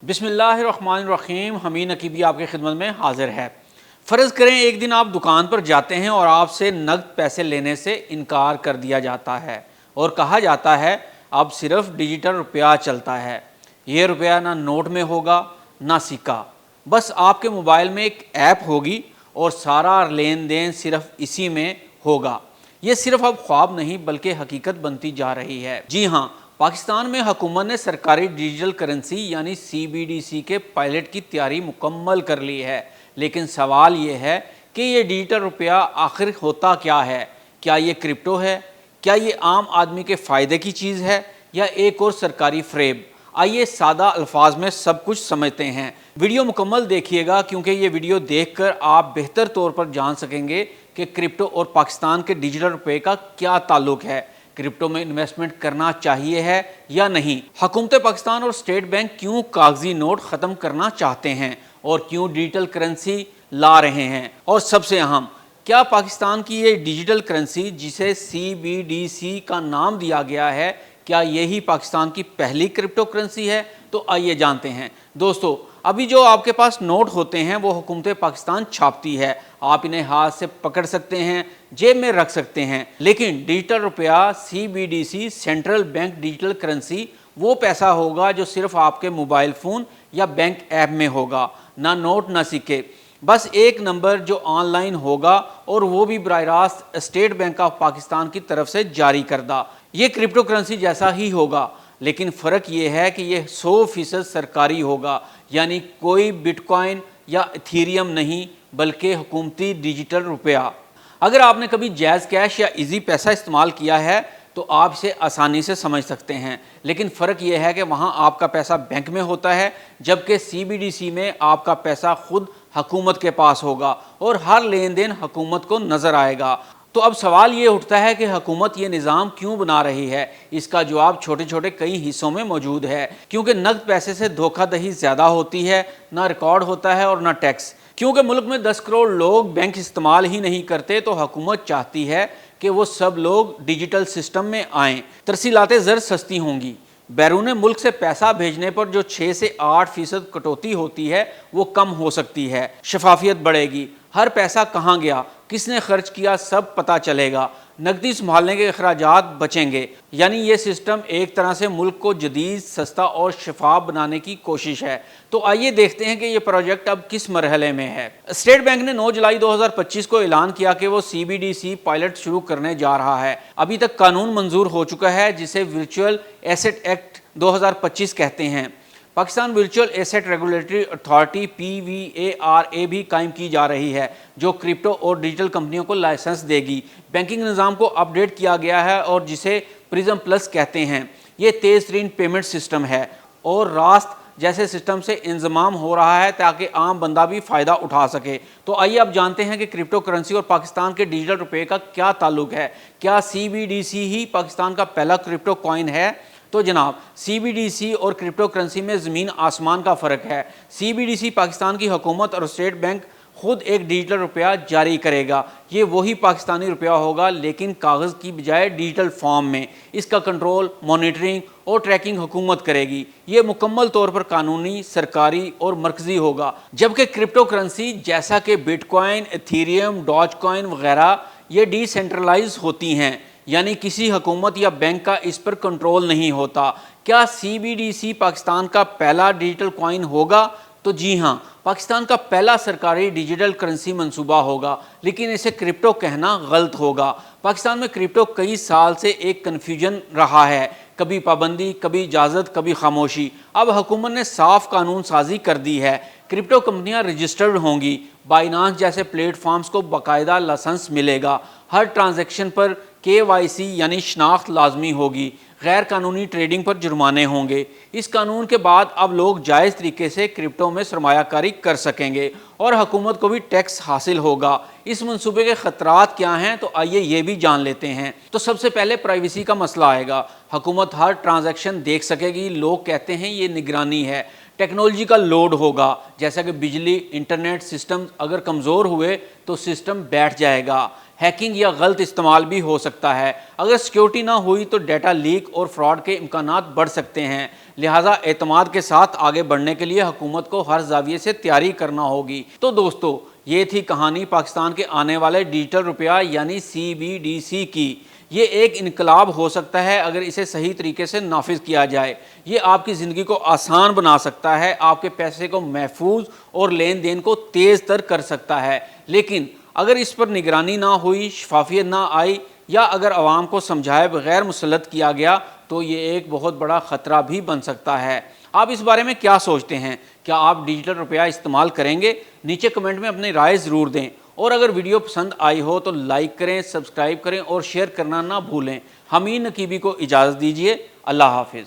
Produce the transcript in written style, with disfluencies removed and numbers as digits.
بسم اللہ الرحمن الرحیم۔ حمید نقیبی آپ کی خدمت میں حاضر ہے۔ فرض کریں ایک دن آپ دکان پر جاتے ہیں اور آپ سے نقد پیسے لینے سے انکار کر دیا جاتا ہے اور کہا جاتا ہے اب صرف ڈیجیٹل روپیہ چلتا ہے۔ یہ روپیہ نہ نوٹ میں ہوگا نہ سکہ، بس آپ کے موبائل میں ایک ایپ ہوگی اور سارا لین دین صرف اسی میں ہوگا۔ یہ صرف اب خواب نہیں بلکہ حقیقت بنتی جا رہی ہے۔ جی ہاں، پاکستان میں حکومت نے سرکاری ڈیجیٹل کرنسی یعنی CBDC کے پائلٹ کی تیاری مکمل کر لی ہے، لیکن سوال یہ ہے کہ یہ ڈیجیٹل روپیہ آخر ہوتا کیا ہے؟ کیا یہ کرپٹو ہے؟ کیا یہ عام آدمی کے فائدے کی چیز ہے یا ایک اور سرکاری فریب؟ آئیے سادہ الفاظ میں سب کچھ سمجھتے ہیں۔ ویڈیو مکمل دیکھیے گا کیونکہ یہ ویڈیو دیکھ کر آپ بہتر طور پر جان سکیں گے کہ کرپٹو اور پاکستان کے ڈیجیٹل روپے کا کیا تعلق ہے، کرپٹو میں انویسٹمنٹ کرنا چاہیے ہے یا نہیں، حکومت پاکستان اور اسٹیٹ بینک کیوں کاغذی نوٹ ختم کرنا چاہتے ہیں اور کیوں ڈیجیٹل کرنسی لا رہے ہیں، اور سب سے اہم کیا پاکستان کی یہ ڈیجیٹل کرنسی جسے CBDC کا نام دیا گیا ہے، کیا یہی پاکستان کی پہلی کرپٹو کرنسی ہے؟ تو آئیے جانتے ہیں۔ دوستو، ابھی جو آپ کے پاس نوٹ ہوتے ہیں وہ حکومت پاکستان چھاپتی ہے، آپ انہیں ہاتھ سے پکڑ سکتے ہیں، جیب میں رکھ سکتے ہیں، لیکن ڈیجیٹل روپیہ CBDC central bank digital currency وہ پیسہ ہوگا جو صرف آپ کے موبائل فون یا بینک ایپ میں ہوگا، نہ نوٹ نہ سکے، بس ایک نمبر جو آن لائن ہوگا اور وہ بھی براہ راست اسٹیٹ بینک آف پاکستان کی طرف سے جاری کردہ۔ یہ کرپٹو کرنسی جیسا ہی ہوگا، لیکن فرق یہ ہے کہ یہ 100% سرکاری ہوگا، یعنی کوئی بٹ کوائن یا ایتھیریم نہیں بلکہ حکومتی ڈیجیٹل روپیہ۔ اگر آپ نے کبھی جیز کیش یا ایزی پیسہ استعمال کیا ہے تو آپ اسے آسانی سے سمجھ سکتے ہیں، لیکن فرق یہ ہے کہ وہاں آپ کا پیسہ بینک میں ہوتا ہے جبکہ CBDC میں آپ کا پیسہ خود حکومت کے پاس ہوگا اور ہر لین دین حکومت کو نظر آئے گا۔ تو اب سوال یہ اٹھتا ہے کہ حکومت یہ نظام کیوں بنا رہی ہے؟ اس کا جواب چھوٹے چھوٹے کئی حصوں میں موجود ہے۔ کیونکہ نقد پیسے سے دھوکہ دہی زیادہ ہوتی ہے، نہ ریکارڈ ہوتا ہے اور نہ ٹیکس۔ کیونکہ ملک میں 10 کروڑ لوگ بینک استعمال ہی نہیں کرتے تو حکومت چاہتی ہے کہ وہ سب لوگ ڈیجیٹل سسٹم میں آئیں۔ ترسیلات زر سستی ہوں گی، بیرون ملک سے پیسہ بھیجنے پر جو 6 سے 8% کٹوتی ہوتی ہے وہ کم ہو سکتی ہے، شفافیت بڑھے گی، ہر پیسہ کہاں گیا، کس نے خرچ کیا سب پتہ چلے گا، نقدی سنبھالنے کے اخراجات بچیں گے۔ یعنی یہ سسٹم ایک طرح سے ملک کو جدید، سستا اور شفاف بنانے کی کوشش ہے۔ تو آئیے دیکھتے ہیں کہ یہ پروجیکٹ اب کس مرحلے میں ہے۔ اسٹیٹ بینک نے 9 جولائی 2025 کو اعلان کیا کہ وہ CBDC پائلٹ شروع کرنے جا رہا ہے۔ ابھی تک قانون منظور ہو چکا ہے جسے ورچوئل ایسٹ ایکٹ 2025 کہتے ہیں۔ Pakistan virtual asset regulatory authority PVARA بھی قائم کی جا رہی ہے جو کرپٹو اور ڈیجیٹل کمپنیوں کو لائسنس دے گی۔ بینکنگ نظام کو اپ ڈیٹ کیا گیا ہے اور جسے پرزم پلس کہتے ہیں۔ یہ تیز ترین پیمنٹ سسٹم ہے اور راست جیسے سسٹم سے انضمام ہو رہا ہے تاکہ عام بندہ بھی فائدہ اٹھا سکے۔ تو آئیے اب جانتے ہیں کہ کرپٹو کرنسی اور پاکستان کے ڈیجیٹل روپے کا کیا تعلق ہے۔ کیا CBDC ہی پاکستان کا پہلا کرپٹو کوائن ہے؟ تو جناب، CBDC اور کرپٹو کرنسی میں زمین آسمان کا فرق ہے۔ CBDC پاکستان کی حکومت اور اسٹیٹ بینک خود ایک ڈیجیٹل روپیہ جاری کرے گا۔ یہ وہی پاکستانی روپیہ ہوگا لیکن کاغذ کی بجائے ڈیجیٹل فارم میں۔ اس کا کنٹرول، مانیٹرنگ اور ٹریکنگ حکومت کرے گی۔ یہ مکمل طور پر قانونی، سرکاری اور مرکزی ہوگا، جبکہ کرپٹو کرنسی جیسا کہ but coin, Ethereum, dodge coin وغیرہ یہ ڈی سینٹرلائز ہوتی ہیں، یعنی کسی حکومت یا بینک کا اس پر کنٹرول نہیں ہوتا۔ کیا CBDC پاکستان کا پہلا ڈیجیٹل کوائن ہوگا؟ تو جی ہاں، پاکستان کا پہلا سرکاری ڈیجیٹل کرنسی منصوبہ ہوگا، لیکن اسے کرپٹو کہنا غلط ہوگا۔ پاکستان میں کرپٹو کئی سال سے ایک کنفیوژن رہا ہے، کبھی پابندی، کبھی اجازت، کبھی خاموشی۔ اب حکومت نے صاف قانون سازی کر دی ہے۔ کرپٹو کمپنیاں رجسٹرڈ ہوں گی، بائنانس جیسے پلیٹ فارمز کو باقاعدہ لائسنس ملے گا، ہر ٹرانزیکشن پر KYC یعنی شناخت لازمی ہوگی، غیر قانونی ٹریڈنگ پر جرمانے ہوں گے۔ اس قانون کے بعد اب لوگ جائز طریقے سے کرپٹو میں سرمایہ کاری کر سکیں گے اور حکومت کو بھی ٹیکس حاصل ہوگا۔ اس منصوبے کے خطرات کیا ہیں؟ تو آئیے یہ بھی جان لیتے ہیں۔ تو سب سے پہلے پرائیویسی کا مسئلہ آئے گا۔ حکومت ہر ٹرانزیکشن دیکھ سکے گی، لوگ کہتے ہیں یہ نگرانی ہے۔ ٹیکنالوجی کا لوڈ ہوگا، جیسا کہ بجلی، انٹرنیٹ سسٹم اگر کمزور ہوئے تو سسٹم بیٹھ جائے گا۔ ہیکنگ یا غلط استعمال بھی ہو سکتا ہے۔ اگر سیکیورٹی نہ ہوئی تو ڈیٹا لیک اور فراڈ کے امکانات بڑھ سکتے ہیں، لہٰذا اعتماد کے ساتھ آگے بڑھنے کے لیے حکومت کو ہر زاویے سے تیاری کرنا ہوگی۔ تو دوستو، یہ تھی کہانی پاکستان کے آنے والے ڈیجیٹل روپیہ یعنی CBDC کی۔ یہ ایک انقلاب ہو سکتا ہے اگر اسے صحیح طریقے سے نافذ کیا جائے۔ یہ آپ کی زندگی کو آسان بنا سکتا ہے، آپ کے پیسے کو محفوظ اور لین دین کو تیز تر کر سکتا ہے، لیکن اگر اس پر نگرانی نہ ہوئی، شفافیت نہ آئی یا اگر عوام کو سمجھائے بغیر مسلط کیا گیا تو یہ ایک بہت بڑا خطرہ بھی بن سکتا ہے۔ آپ اس بارے میں کیا سوچتے ہیں؟ کیا آپ ڈیجیٹل روپیہ استعمال کریں گے؟ نیچے کمنٹ میں اپنی رائے ضرور دیں، اور اگر ویڈیو پسند آئی ہو تو لائک کریں، سبسکرائب کریں اور شیئر کرنا نہ بھولیں۔ حمید نقیبی کو اجازت دیجیے۔ اللہ حافظ۔